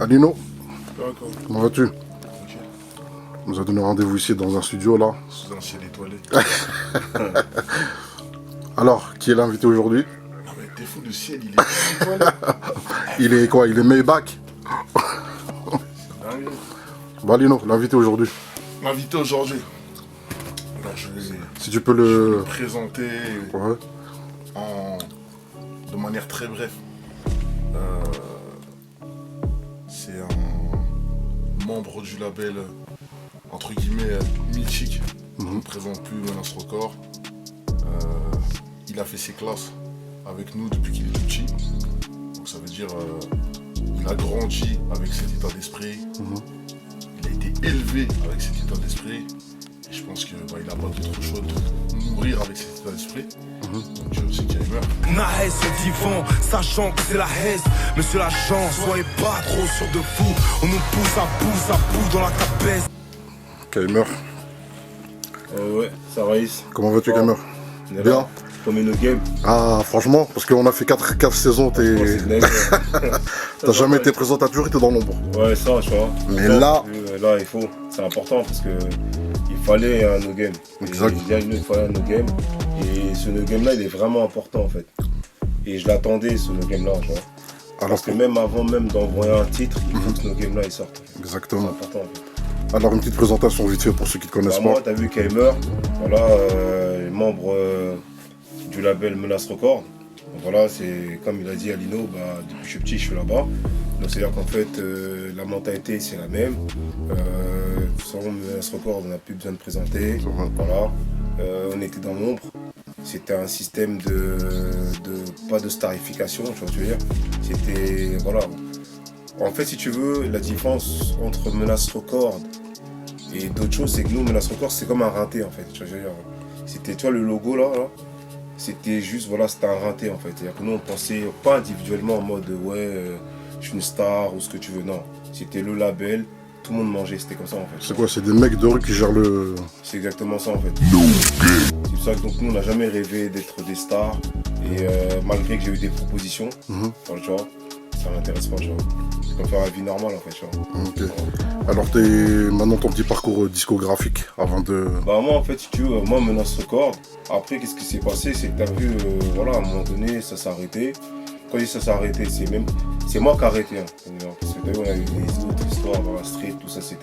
Alino, D'accord. comment vas-tu? Tranquille. On nous a donné rendez-vous ici dans un studio là. Sous un ciel étoilé. Alors, qui est l'invité aujourd'hui? Non mais t'es fou, le ciel il est étoilé. Il est quoi? Il est Maybach? C'est dingue. Bon Alino, l'invité aujourd'hui. L'invité aujourd'hui. Alors je vais Si tu peux le le... présenter Ouais. de manière très brève. C'est un membre du label entre guillemets mythique. On ne présente plus Menace Record. Il a fait ses classes avec nous depuis qu'il est tout petit. Donc ça veut dire il a grandi avec cet état d'esprit. Il a été élevé avec cet état d'esprit. Et je pense qu'il n'a pas d'autre choix de mourir avec cet état d'esprit. Donc c'est Keimer. Nahes se divan, sachant que c'est la Hesse. Monsieur l'agent, soyez pas trop sûr de vous. On nous pousse à bout dans la capesse. Keimer, Ouais, ça race. comment vas-tu Keimer? On est Bien. là, comme une game. Ah franchement, parce qu'on a fait 4 saisons, Oh, c'est dingue. t'as jamais été présent, t'as toujours été dans l'ombre. Ouais, ça, tu vois. Mais Ça, là- là, il faut. C'est important parce que il fallait un no game. Exact. Il fallait un no game. Et ce no game là, il est vraiment important en fait. Et je l'attendais ce no game là, tu vois. Alors Parce que même avant même d'envoyer un titre, il faut que ce no game là il sorte. C'est Exactement. important en fait. Alors une petite présentation vite fait pour ceux qui ne te connaissent Bah, moi, pas. t'as vu Keimer, voilà, membre du label Menace Record. Donc, voilà, c'est comme il a dit Alino, bah, depuis que je suis petit, je suis là-bas. Donc c'est-à-dire qu'en fait, la mentalité c'est la même. Sans Menace Record, on n'a plus besoin de présenter. vrai. Voilà, on était dans l'ombre. C'était un système pas de starification, tu vois ce que je veux dire. C'était, voilà. En fait, si tu veux, la différence entre Menace Record et d'autres choses, c'est que nous, Menace Record, c'est comme un rinté en fait. Tu vois, je veux dire, c'était, tu vois, le logo là, c'était juste, voilà, c'était un rinté en fait. C'est-à-dire que nous, on pensait pas individuellement en mode, je suis une star ou ce que tu veux. Non, c'était le label, tout le monde mangeait, c'était comme ça en fait. C'est quoi? C'est des mecs de rue qui gèrent le... C'est exactement ça en fait. C'est pour ça que donc, nous, on n'a jamais rêvé d'être des stars. Et malgré que j'ai eu des propositions, enfin, tu vois, ça m'intéresse pas, tu vois. C'est comme faire la vie normale en fait, tu vois. Ok. Alors maintenant ton petit parcours discographique avant de... Bah moi en fait si tu veux, moi Menace Record, après qu'est-ce qui s'est passé, c'est que t'as vu, voilà, à un moment donné ça s'est arrêté. Quand je dis ça s'est arrêté, c'est moi qui ai arrêté. Hein. Parce que t'as vu, on a eu des autres histoires dans la street, tout ça, etc.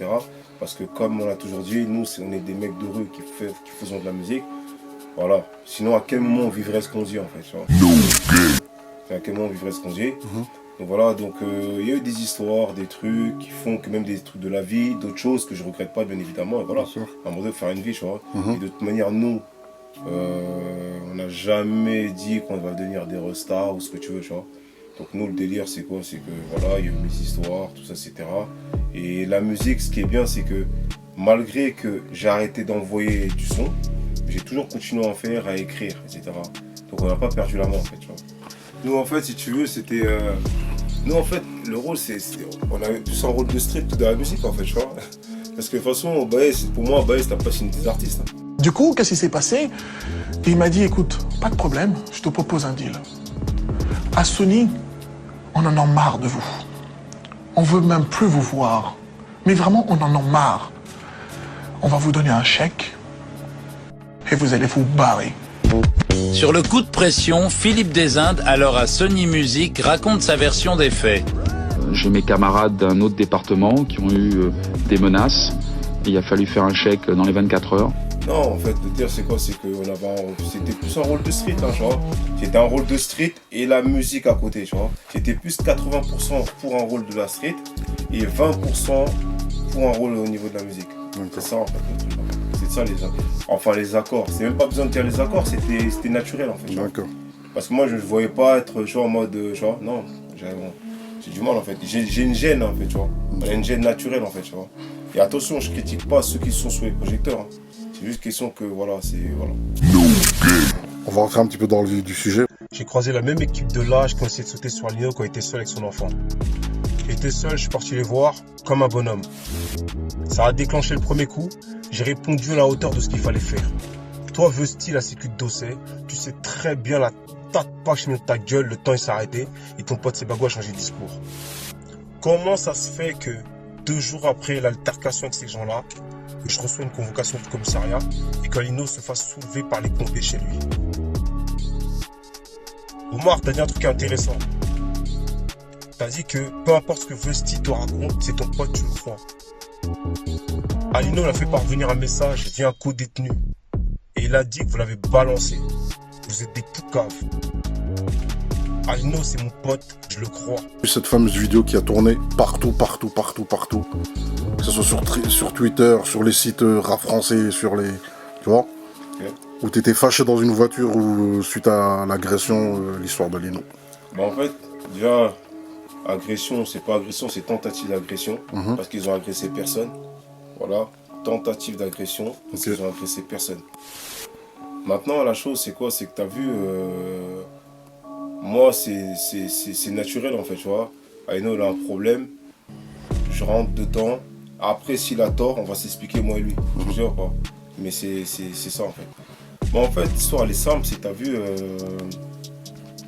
Parce que comme on l'a toujours dit, nous on est des mecs de rue qui faisons de la musique. Voilà. Sinon à quel moment on vivrait ce qu'on dit en fait, tu vois. À quel moment on vivrait ce qu'on dit. Donc voilà, donc il y a eu des histoires, des trucs qui font que même des trucs de la vie, d'autres choses que je regrette pas bien évidemment. Et voilà, Bien sûr. à un moment donné, faire une vie, tu vois. Et de toute manière, nous, on n'a jamais dit qu'on va devenir des restars ou ce que tu veux, tu vois. Donc nous, le délire, c'est quoi? C'est que voilà, il y a eu mes histoires, tout ça, etc. Et la musique, ce qui est bien, c'est que malgré que j'ai arrêté d'envoyer du son, j'ai toujours continué à en faire, à écrire, etc. Donc on n'a pas perdu la main, en fait, tu vois. Nous, en fait, si tu veux, c'était... Nous, en fait, le rôle, on avait plus un rôle de street que de la musique, en fait, tu vois. Parce que de toute façon, pour moi, Baez, t'as pas signé des artistes. Hein. Du coup, qu'est-ce qui s'est passé? Il m'a dit, écoute, pas de problème, je te propose un deal. À Sony, on en a marre de vous. On veut même plus vous voir. Mais vraiment, on en a marre. On va vous donner un chèque et vous allez vous barrer. Sur le coup de pression, Philippe Desindes, alors à Sony Music, raconte sa version des faits. J'ai mes camarades d'un autre département qui ont eu des menaces. Et il a fallu faire un chèque dans les 24 heures. Non, en fait, le dire, c'est quoi? C'est que c'était plus un rôle de street, hein, tu vois. C'était un rôle de street et la musique à côté, tu vois. C'était plus 80% pour un rôle de la street et 20% pour un rôle au niveau de la musique. C'est ça, en fait, le truc. C'est ça, les accords. C'est même pas besoin de dire les accords, c'était naturel, en fait. D'accord. Parce que moi, je ne voyais pas être, tu vois, en mode, tu vois, non, j'ai du mal, en fait. J'ai une gêne, en fait, tu vois. On a une gêne naturelle, en fait, tu vois. Et attention, je critique pas ceux qui sont sous les projecteurs. Hein. C'est juste question que, voilà, c'est, voilà. On va rentrer un petit peu dans le vif du sujet. J'ai croisé la même équipe de l'âge qui ont essayé de sauter sur Alino quand il était seul avec son enfant. Il était seul, je suis parti les voir comme un bonhomme. Ça a déclenché le premier coup, j'ai répondu à la hauteur de ce qu'il fallait faire. Toi, veux style à sécu de dossier, tu sais très bien la tape pas de ta gueule, le temps il s'est arrêté et ton pote Sebagou a changé de discours. Comment ça se fait que 2 jours après l'altercation avec ces gens-là, je reçois une convocation du commissariat et qu'Alino se fasse soulever par les pompiers chez lui? Omar, t'as dit un truc intéressant. T'as dit que peu importe ce que Vesti te raconte, c'est ton pote, tu le crois. Alino l'a fait parvenir un message via un co-détenu. Et il a dit que vous l'avez balancé. Vous êtes des poucaves. Alino, c'est mon pote, je le crois. Cette fameuse vidéo qui a tourné partout. Que ce soit sur Twitter, sur les sites rap français, sur les... Tu vois où t'étais fâché dans une voiture ou suite à l'agression, l'histoire de Lino. Bah en fait, déjà, agression, c'est pas agression, c'est tentative d'agression. Parce qu'ils ont agressé personne. Voilà, tentative d'agression, parce qu'ils ont agressé personne. Maintenant, la chose, c'est quoi? C'est que t'as vu, moi, c'est naturel en fait, tu vois. Aino, il a un problème, je rentre dedans. Après, s'il a tort, on va s'expliquer, moi et lui. Je sais pas. Mais c'est ça en fait. Bon, en fait, l'histoire elle est simple, c'est que t'as vu,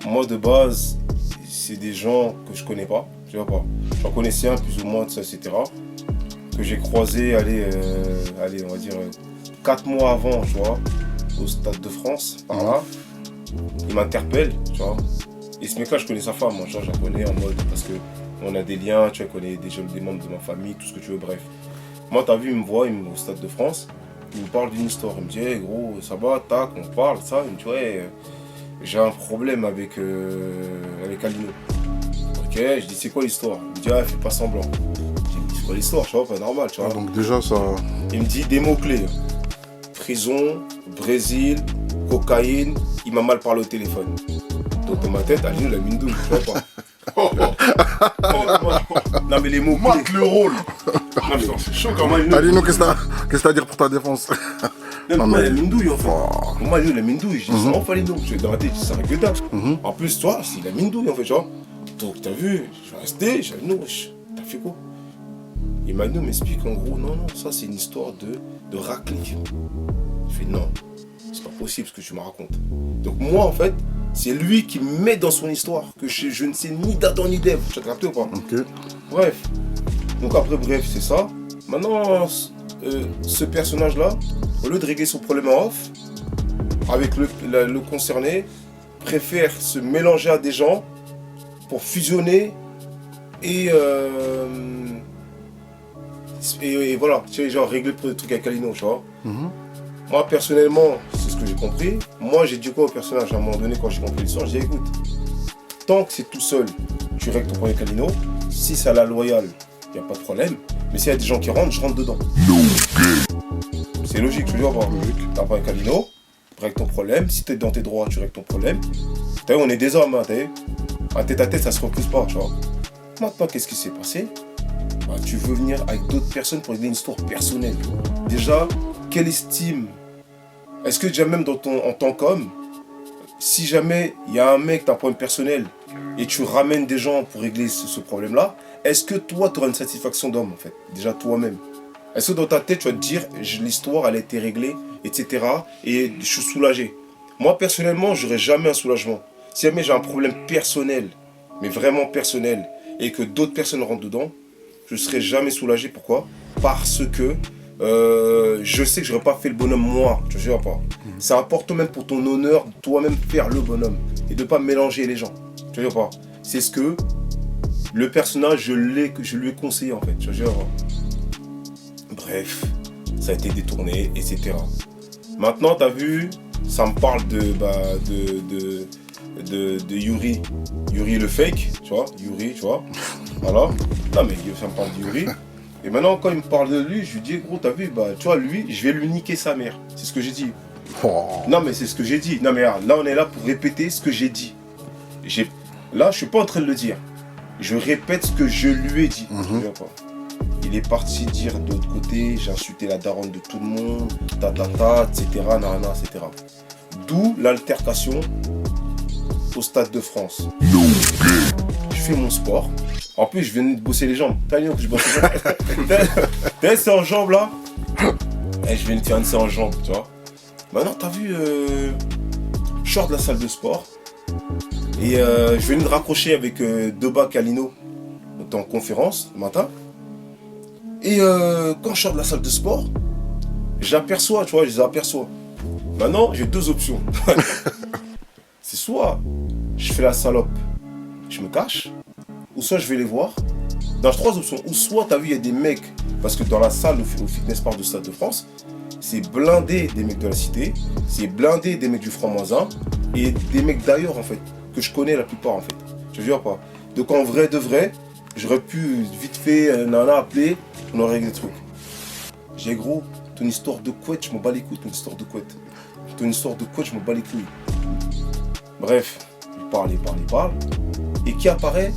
moi de base, c'est des gens que je connais pas, tu vois pas. J'en connaissais un plus ou moins de ça, etc. Que j'ai croisé, allez, on va dire 4 mois avant, tu vois, au Stade de France, par là. Il m'interpelle, tu vois. Et ce mec-là, je connais sa femme, moi, je la connais en mode, parce que on a des liens, tu vois, connais des membres de ma famille, tout ce que tu veux, bref. Moi, t'as vu, il me voit, au Stade de France. Il me parle d'une histoire, il me dit hey, gros, ça va, tac, on parle, ça, il me dit ouais, j'ai un problème avec Alino. Ok, je dis c'est quoi l'histoire? Il me dit ah, fais pas semblant. Je dis c'est quoi l'histoire, tu vois, pas normal, tu vois. Ah, donc déjà ça... Il me dit des mots-clés, prison, Brésil, cocaïne, il m'a mal parlé au téléphone. Donc dans ma tête, Alino l'a mis une douille, tu vois pas. Non mais les mots Marque le rôle. Non mais c'est chaud quand même. Alino, qu'est-ce que t'as à dire pour ta défense? Non mais il a mis une douille en fait. Moi il a mis une douille, j'ai dit ça en fallait donc. Dans ma tête, ça que dalle. En plus toi, il a mis une douille en fait, tu vois. Donc t'as vu, je suis resté, j'ai dit non, t'as fait quoi? Et Manu m'explique en gros, non, ça c'est une histoire de raclée. Je fais non, c'est pas possible ce que tu me racontes. Donc moi en fait, c'est lui qui me met dans son histoire, que je ne sais ni d'Adam ni d'Ève. Tu as capté ou pas? Ok. Bref. Donc après, bref, c'est ça. Maintenant, ce personnage-là, au lieu de régler son problème en off, avec le concerné, préfère se mélanger à des gens pour fusionner et voilà, tu sais, genre régler le truc avec Alino, tu vois. Moi, personnellement, c'est ce que j'ai compris. Moi, j'ai dit quoi au personnage à un moment donné quand j'ai compris l'histoire? J'ai dit écoute, tant que c'est tout seul, tu règles ton problème avec Alino. Si c'est à la loyale, il n'y a pas de problème. Mais s'il y a des gens qui rentrent, je rentre dedans. C'est logique, tu vois, t'as un problème avec Alino, règle ton problème. Si t'es dans tes droits, tu règles ton problème. T'as vu, on est des hommes, hein, t'as vu. À tête, ça se refuse pas, tu vois. Maintenant, qu'est-ce qui s'est passé? Bah, tu veux venir avec d'autres personnes pour régler une histoire personnelle. Déjà, quelle estime? Est-ce que déjà même en tant qu'homme, si jamais il y a un mec, t'as un problème personnel, et tu ramènes des gens pour régler ce problème-là, est-ce que toi, tu auras une satisfaction d'homme, en fait? Déjà toi-même. Est-ce que dans ta tête, tu vas te dire, l'histoire, elle a été réglée, etc., et je suis soulagé? Moi, personnellement, j'aurais jamais un soulagement. Si jamais j'ai un problème personnel, mais vraiment personnel, et que d'autres personnes rentrent dedans, je serai jamais soulagé. Pourquoi? Parce que je sais que je n'aurais pas fait le bonhomme moi, tu vois pas. C'est important même pour ton honneur, toi-même faire le bonhomme et de ne pas mélanger les gens, tu vois pas. C'est ce que le personnage, je lui ai conseillé en fait, tu vois pas. Bref, ça a été détourné, etc. Maintenant, tu as vu, ça me parle de Yuri le fake, tu vois, Yuri, tu vois. Voilà. Non mais ça me parle de Yuri. Et maintenant, quand il me parle de lui, je lui dis, gros, t'as vu, bah, tu vois, lui, je vais lui niquer sa mère. C'est ce que j'ai dit. Oh. Non, mais c'est ce que j'ai dit. Non, mais là, on est là pour répéter ce que j'ai dit. Là, je suis pas en train de le dire. Je répète ce que je lui ai dit. Il est parti dire de l'autre côté, j'ai insulté la daronne de tout le monde, etc., nanana, etc. D'où l'altercation au Stade de France. Je fais mon sport. En plus, je viens de bosser les jambes. T'as vu que je bosse les jambes? T'as c'est en jambes là? Et je viens de faire une séance en jambes, tu vois. Maintenant, t'as vu, je sors de la salle de sport. Et je viens de raccrocher avec Deba Kalino. Donc j'étais en conférence le matin. Et quand je sors de la salle de sport, j'aperçois, tu vois, je les aperçois. Maintenant, j'ai 2 options. C'est soit je fais la salope, je me cache, ou soit je vais les voir. Dans 3 options. Ou soit, t'as vu, il y a des mecs, parce que dans la salle, au fitness park de Stade de France, c'est blindé des mecs de la cité, c'est blindé des mecs du franc-moisin, et des mecs d'ailleurs, en fait, que je connais la plupart, en fait. Je te jure pas. Donc en vrai de vrai, j'aurais pu vite fait, nana, appeler, on aurait réglé des trucs. J'ai gros, ton histoire de couette, je m'en bats les couilles, ton histoire de couette. Ton histoire de couette, je m'en bats les couilles. Bref, il parle. Et qui apparaît?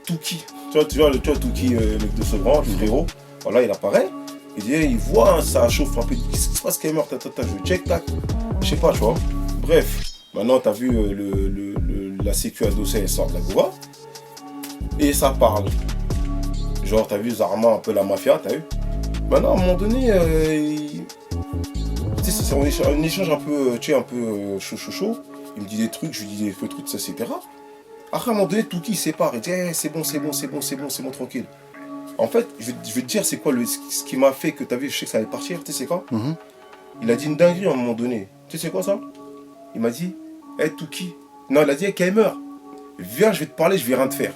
Touki. Tu vois Touki, le mec de Sevran, le héros. Voilà, il apparaît. Il voit, hein, ça chauffe un peu. Qu'est-ce qui se passe, Kaimer? Je check, tac. Je sais pas, tu vois. Bref, maintenant, t'as vu la sécu adossée, elle sort de la Gova. Et ça parle. Genre, t'as vu Zarma, un peu la mafia, t'as vu? Maintenant, à un moment donné, c'est un échange un peu, chaud. Il me dit des trucs, je lui dis des trucs, etc. Après, à un moment donné, Touki sépare. Il dit c'est bon, tranquille. En fait, je vais te dire, c'est quoi ce qui m'a fait que t'as vu, je sais que ça allait partir, tu sais c'est quoi? Il a dit une dinguerie à un moment donné. Tu sais c'est quoi ça? Il m'a dit Touki. Non, il a dit Kaimer, viens, je vais te parler, je vais rien te faire.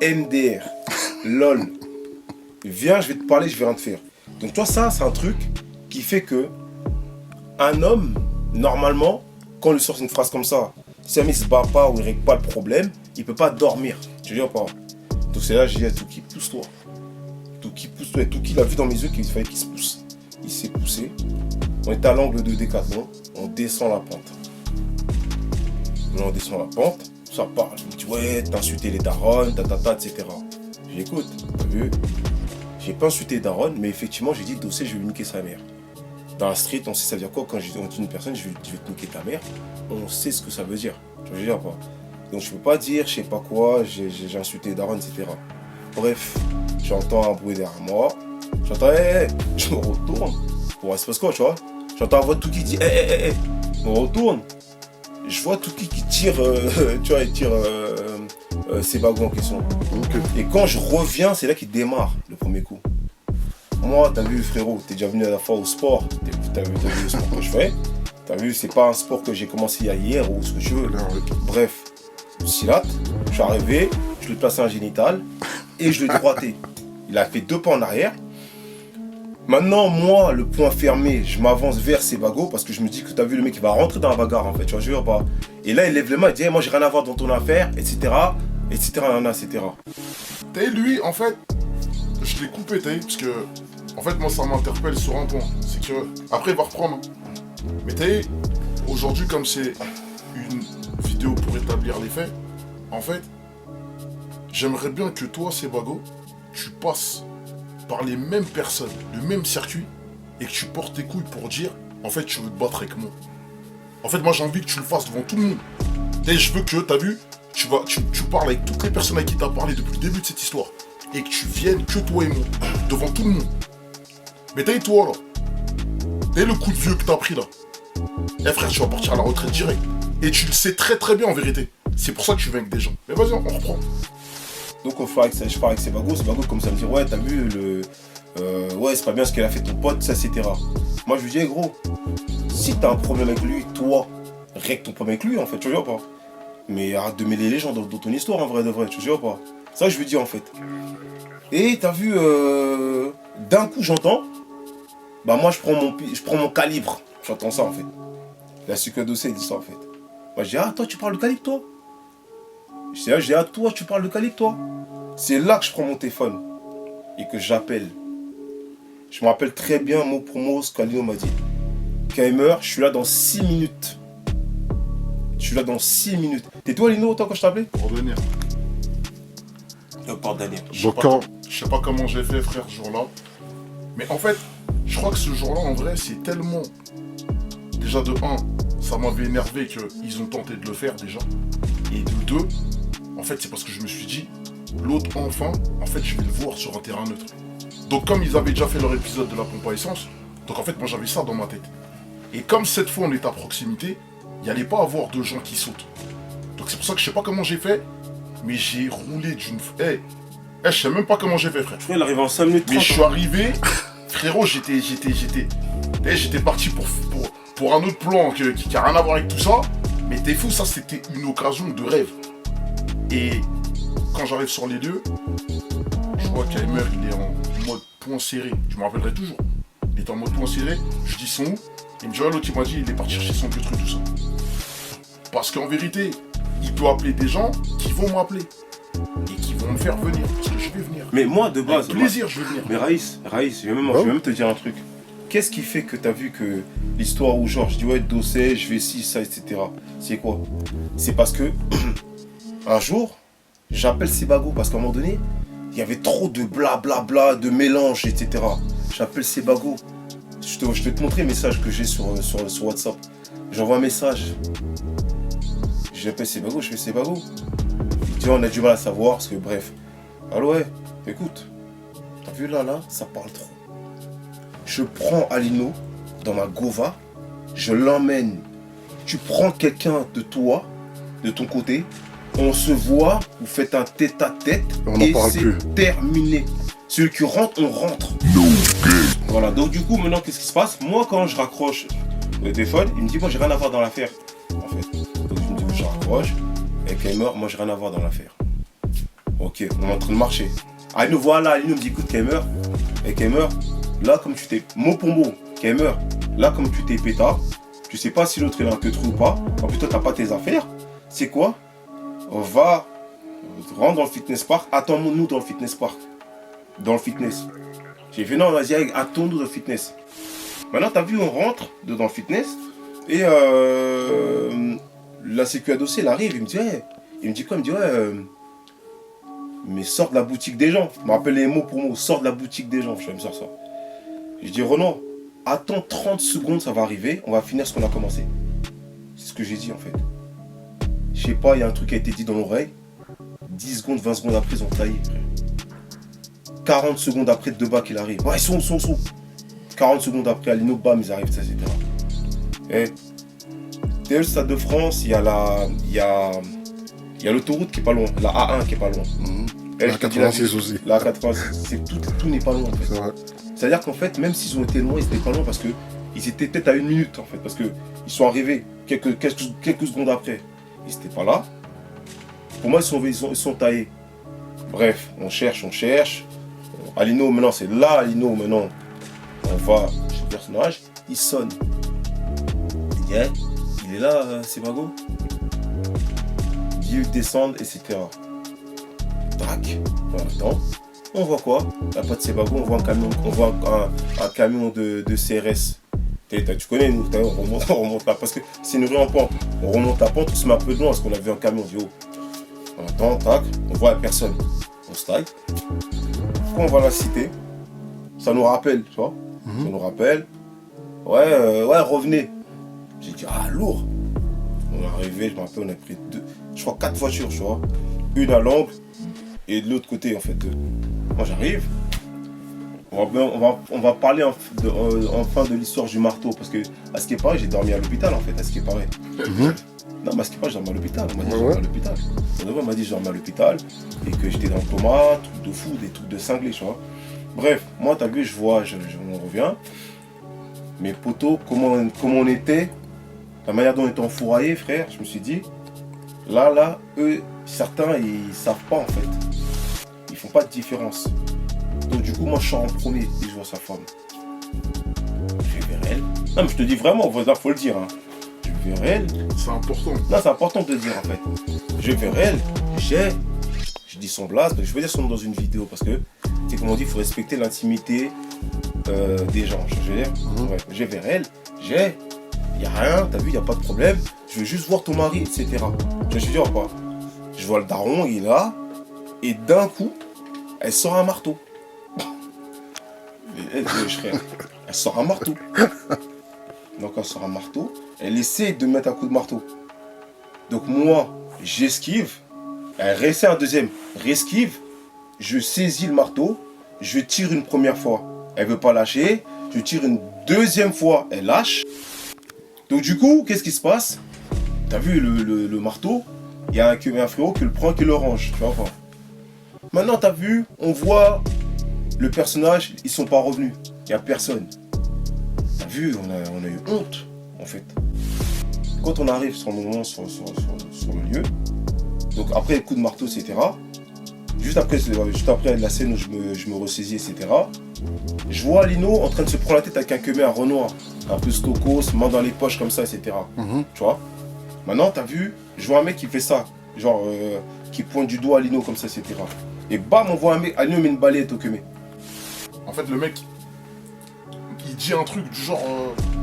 MDR. LOL. Viens, je vais te parler, je vais rien te faire. Donc, toi, ça, c'est un truc qui fait que un homme, normalement, quand on lui sort une phrase comme ça, si il se bat pas ou il règle pas le problème, il peut pas dormir. Tu veux dire pas? Donc, c'est là que j'ai dit à Touki, pousse-toi. Touki, pousse-toi. Et Touki, il a vu dans mes yeux qu'il fallait qu'il se pousse. Il s'est poussé. On est à l'angle de Décathlon. On descend la pente. Là, on descend la pente. Ça parle. Je me dis, ouais, t'as insulté les darons, etc. J'écoute, t'as vu? J'ai pas insulté les darons, mais effectivement, j'ai dit, dossier, je vais niquer sa mère. Dans la street, on sait ça veut dire quoi quand on dit une personne, je vais te niquer ta mère. On sait ce que ça veut dire. Tu veux dire pas? Donc, je peux pas dire, je sais pas quoi, j'ai insulté les darons, etc. Bref, j'entends un bruit derrière moi. J'entends, je me retourne. Bon, c'est parce quoi, tu vois? J'entends la voix de Touki qui dit, je me retourne. Je vois Touki qui tire, tu vois, il tire ses bagons en question. Et quand je reviens, c'est là qu'il démarre le premier coup. Moi, t'as vu, frérot, t'es déjà venu à la fois au sport, t'as vu le sport que je fais. T'as vu, c'est pas un sport que j'ai commencé hier ou ce que tu veux. Bref, Silat, je suis arrivé, je lui ai placé un génital et je l'ai droité. Il a fait 2 pas en arrière. Maintenant, moi, le point fermé, je m'avance vers ses bagots parce que je me dis que t'as vu le mec qui va rentrer dans la bagarre en fait, tu vois, je veux pas. Et là, il lève les mains, il dit moi j'ai rien à voir dans ton affaire, etc. T'as vu, lui, en fait, je l'ai coupé, t'as vu, parce que, en fait, moi, ça m'interpelle sur un point. C'est que, après, il va reprendre. Hein. Mais t'as vu, aujourd'hui, comme c'est une vidéo pour établir les faits, en fait, j'aimerais bien que toi, Sebago, tu passes par les mêmes personnes, le même circuit, et que tu portes tes couilles pour dire, en fait, tu veux te battre avec moi. En fait, moi, j'ai envie que tu le fasses devant tout le monde. Et je veux que, t'as vu, tu parles avec toutes les personnes à qui t'as parlé depuis le début de cette histoire, et que tu viennes, que toi et moi, devant tout le monde. Mais t'as eu toi, là. T'as eu le coup de vieux que t'as pris, là. Eh frère, tu vas partir à la retraite direct. Et tu le sais très très bien, en vérité. C'est pour ça que tu viens avec des gens. Mais vas-y, on reprend. Donc je parle avec Sebago comme ça me dit ouais t'as vu ouais c'est pas bien ce qu'elle a fait ton pote, ça etc. Moi je lui dis gros, si t'as un problème avec lui, toi, règle ton problème avec lui en fait, tu vois pas. Mais arrête de mêler les gens dans ton histoire en vrai de vrai, tu vois pas. Ça je lui dis en fait. Et t'as vu d'un coup j'entends, bah moi je prends mon calibre, j'entends ça en fait. La sucre dossier dit ça en fait. Moi je dis toi tu parles de calibre toi? Je dis toi tu parles de calibre toi? C'est là que je prends mon téléphone et que j'appelle. Je me rappelle très bien mot pour mot ce qu'Alino m'a dit. Kaimer, je suis là dans 6 minutes. Je suis là dans 6 minutes. T'es toi Alino toi quand je t'appelais? Pour venir. Pour Daniel. Je sais pas comment j'ai fait frère ce jour-là. Mais en fait, je crois que ce jour-là en vrai c'est tellement... Déjà de 1, ça m'avait énervé qu'ils ont tenté de le faire déjà. Et de 2, en fait c'est parce que je me suis dit, l'autre enfin, en fait je vais le voir sur un terrain neutre. Donc comme ils avaient déjà fait leur épisode de la pompe à essence, donc en fait moi j'avais ça dans ma tête. Et comme cette fois on est à proximité, il n'y allait pas avoir de gens qui sautent. Donc c'est pour ça que je sais pas comment j'ai fait, Mais j'ai roulé d'une... je sais même pas comment j'ai fait, frère. Je crois qu'il arrive en 5 minutes 30. Mais je suis arrivé, frérot, j'étais parti pour un autre plan qui a rien à voir avec tout ça. Mais t'es fou, ça c'était une occasion de rêve. Et quand j'arrive sur les lieux, je vois qu'Aimer il est en mode poing serré. Je me rappellerai toujours. Il est en mode poing serré, je dis son où. Il me dit, l'autre il m'a dit, il est parti chercher son vieux truc, tout ça. Parce qu'en vérité, il peut appeler des gens qui vont m'appeler. Et qui vont me faire venir, parce que je vais venir. Mais moi, de base... Avec plaisir, je vais venir. Mais Raïs, je vais même te dire un truc. Qu'est-ce qui fait que t'as vu que l'histoire où genre, je dis ouais, dossier, je vais ci, ça, etc. C'est quoi? C'est parce que, un jour, j'appelle Sebago, parce qu'à un moment donné, il y avait trop de blablabla, de mélange, etc. J'appelle Sebago. Je vais te montrer un message que j'ai sur WhatsApp. J'envoie un message. J'appelle Sebago, je fais Sebago. Il dit on a du mal à savoir, parce que bref. Alors ouais, écoute, t'as vu là, ça parle trop. Je prends Alino dans ma Gova, je l'emmène. Tu prends quelqu'un de toi, de ton côté, on se voit, vous faites un tête-à-tête et c'est terminé. Celui qui rentre, on rentre. Voilà, donc du coup, maintenant, qu'est-ce qui se passe? Moi, quand je raccroche le téléphone, il me dit, moi, j'ai rien à voir dans l'affaire. En fait, donc je me dis, je raccroche, avec Kaimer, moi, j'ai rien à voir dans l'affaire. Ok, on est en train de marcher. Alino, voilà, Alino me dit, écoute, Kaimer, et Kaimer, là, comme tu t'es, mot pour mot, Kaimer, là, comme tu t'es pétard, tu sais pas si l'autre il a un que trou ou pas, en plus, toi, t'as pas tes affaires, c'est quoi? On va rentrer dans le fitness park, attends-nous dans le fitness park. Dans le fitness. J'ai fait non, vas-y, attends-nous dans le fitness. Maintenant, t'as vu, on rentre dans le fitness, et la sécu à dossier, elle arrive, il me dit, hey. Il me dit quoi? Il me dit, ouais, mais sors de la boutique des gens. Je me rappelle les mots pour mots, sors de la boutique des gens. Je vais me sortir ça. Je dis, Renan, attends 30 secondes, ça va arriver, on va finir ce qu'on a commencé. C'est ce que j'ai dit en fait. Je sais pas, il y a un truc qui a été dit dans l'oreille. 10 secondes, 20 secondes après, ils ont taillé, frère. 40 secondes après, deux bas qu'il arrive. Ouais, ils sont. 40 secondes après, Alino, bam, ils arrivent, etc. Et dès le Stade de France, il y a l'autoroute qui est pas loin, la A1 qui est pas loin. La 86 aussi. La 86, tout n'est pas loin en fait. C'est vrai. C'est-à-dire qu'en fait, même s'ils ont été loin, ils étaient pas loin parce qu'ils étaient peut-être à 1 minute en fait. Parce qu'ils sont arrivés quelques secondes après. Ils n'étaient pas là. Pour moi, ils sont taillés. Bref, on cherche. Alino, maintenant, c'est là, Alino, maintenant. On va chez le personnage, il sonne. Il dit, hey, il est là, Sebago. Ils descendent, etc. Tac, on attend. On voit quoi? La pas de Sebago, on voit un camion de CRS. Tu connais, nous, on remonte là, parce que c'est une rue en pente. On remonte la pente, on se met un peu de loin parce qu'on a vu un camion du haut. On attend, tac, on voit la personne. On se taille. Quand on va à la cité, ça nous rappelle, tu vois. Ça nous rappelle. Ouais, revenez. J'ai dit, ah, lourd. On est arrivé, je me rappelle, on a pris 4 voitures, tu vois. Une à l'angle et de l'autre côté, en fait, 2. Moi, j'arrive. On va parler enfin de l'histoire du marteau, parce que, à ce qui est pareil, j'ai dormi à l'hôpital, en fait, à ce qui est pareil. Non, mais à ce qui est pareil, j'ai dormi à l'hôpital. On m'a dit, j'ai dormi à l'hôpital. On m'a dit, j'ai dormi à l'hôpital, et que j'étais dans le coma, truc de fou, des trucs de cinglés, tu vois. Bref, moi, t'as vu, je vois, on revient. Mes potos, comment on était, la manière dont on était enfouraillés, frère, je me suis dit, là, eux, certains, ils savent pas, en fait. Ils font pas de différence. Donc du coup, moi, je sors en premier et je vois sa femme. Je vais vers elle. Non, mais je te dis vraiment, faut le dire. Hein. Je vais vers elle. C'est important. Non, c'est important de le dire, en fait. Je vais vers elle. Je dis son blase. Je vais dire son nom dans une vidéo parce que, c'est comme on dit, il faut respecter l'intimité des gens. Je veux dire, ouais. Je vais vers elle. Il n'y a rien, t'as vu, il n'y a pas de problème. Je veux juste voir ton mari, etc. Je me suis dit, oh, quoi. Je vois le daron, il est là. Et d'un coup, elle sort un marteau. Elle sort un marteau. Donc elle sort un marteau. Elle essaie de mettre un coup de marteau. Donc moi, j'esquive. Elle réessaie un deuxième. Resquive. Je saisis le marteau. Je tire une première fois. Elle ne veut pas lâcher. Je tire une deuxième fois. Elle lâche. Donc du coup, qu'est-ce qui se passe? T'as vu le marteau? il y a un frérot qui le prend, qui le range, tu vois pas. Maintenant, t'as vu, on voit le personnage, ils sont pas revenus. Il n'y a personne. T'as vu, on a eu honte, en fait. Quand on arrive sur le moment, sur le lieu, donc après le coup de marteau, etc., juste après la scène où je me ressaisis, etc., je vois Lino en train de se prendre la tête avec un Khmer, un Renoir, un peu stokos, main dans les poches comme ça, etc. Tu vois. Maintenant, t'as vu, je vois un mec qui fait ça, genre, qui pointe du doigt à Lino comme ça, etc. Et bam, on voit un mec, Lino met une balayette au Khmer. En fait, le mec, il dit un truc du genre,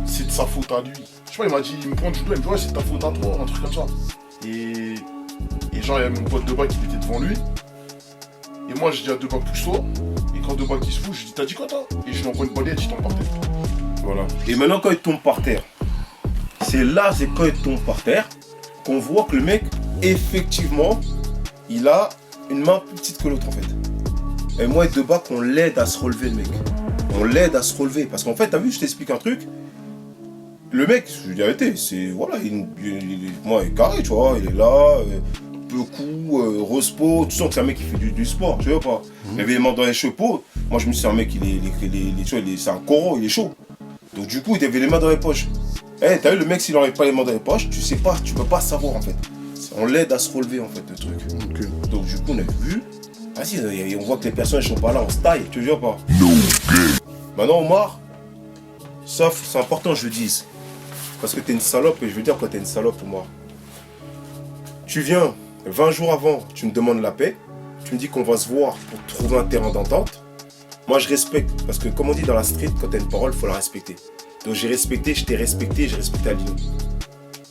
c'est de sa faute à lui. Je sais pas, il m'a dit, il me pointe du doigt, il me dit, ouais, c'est ta faute à toi, un truc comme ça. Et genre, il y a mon pote de bac qui était devant lui. Et moi, je dis à Debac, pousse-toi. Et quand Debac il se fout, je dis, t'as dit quoi, toi? Et je lui envoie une balayette, il tombe par terre. Voilà. Et maintenant, quand il tombe par terre, c'est quand il tombe par terre, qu'on voit que le mec, effectivement, il a une main plus petite que l'autre, en fait. Et moi et Debac, on l'aide à se relever, le mec. On l'aide à se relever. Parce qu'en fait, t'as vu, je t'explique un truc. Le mec, je lui ai arrêté, c'est, voilà, il est carré, tu vois, il est là, peu coup, respo, tu sens que c'est un mec qui fait du sport, tu vois pas. Il avait les mains dans les chapeaux, moi je me suis dit, c'est un mec, c'est un coraux, il est chaud. Donc du coup, il avait les mains dans les poches. Eh, t'as vu, le mec, s'il n'aurait pas les mains dans les poches, tu sais pas, tu peux pas savoir en fait. On l'aide à se relever en fait, le truc. Okay. Donc du coup, on a vu, vas-y, on voit que les personnes ne sont pas là, on se taille, tu vois pas. Maintenant, Omar, sauf, c'est important que je le dise. Parce que t'es une salope, et je veux dire quoi, t'es une salope pour moi. Tu viens, 20 jours avant, tu me demandes la paix, tu me dis qu'on va se voir pour trouver un terrain d'entente. Moi je respecte, parce que comme on dit dans la street, quand t'as une parole, il faut la respecter. Donc j'ai respecté, je t'ai respecté, j'ai respecté Alino.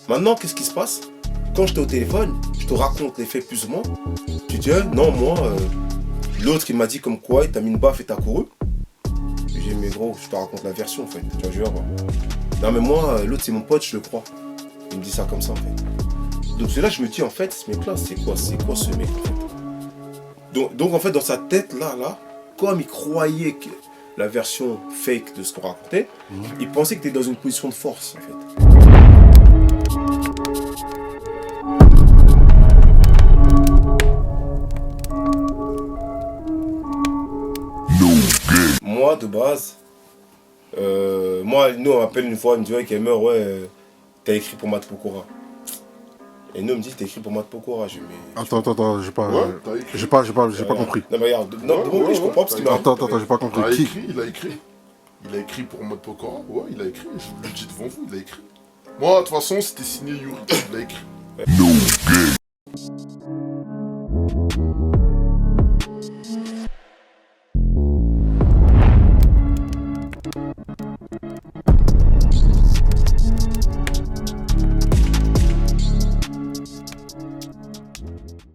Maintenant, qu'est-ce qui se passe? Quand j'étais au téléphone, je te raconte les faits plus ou moins. Tu dis, non, moi, l'autre il m'a dit comme quoi, il t'a mis une baffe et t'as couru. J'ai dit, mais gros, je te raconte la version en fait, tu vois, je vais voir. Non mais moi, l'autre c'est mon pote, je le crois. Il me dit ça comme ça en fait. Donc c'est là que je me dis en fait, ce mec là, c'est quoi ce mec en fait. Donc en fait dans sa tête là, comme il croyait que la version fake de ce qu'on racontait, il pensait que tu es dans une position de force en fait. Moi de base, moi, nous on m'appelle une fois, il me dit ouais, Gamer, ouais, t'as écrit pour Matt Pokora. Et nous on me dit t'as écrit pour Matt Pokora. Je mais... Attends, j'ai pas, Ouais, j'ai pas compris. Non mais regarde, je comprends parce qu'il Attends, j'ai pas compris. Il a écrit pour Matt Pokora, ouais, il a écrit, je vous le dis devant vous, il a écrit. Moi, de toute façon, c'était signé Yuri, il a écrit.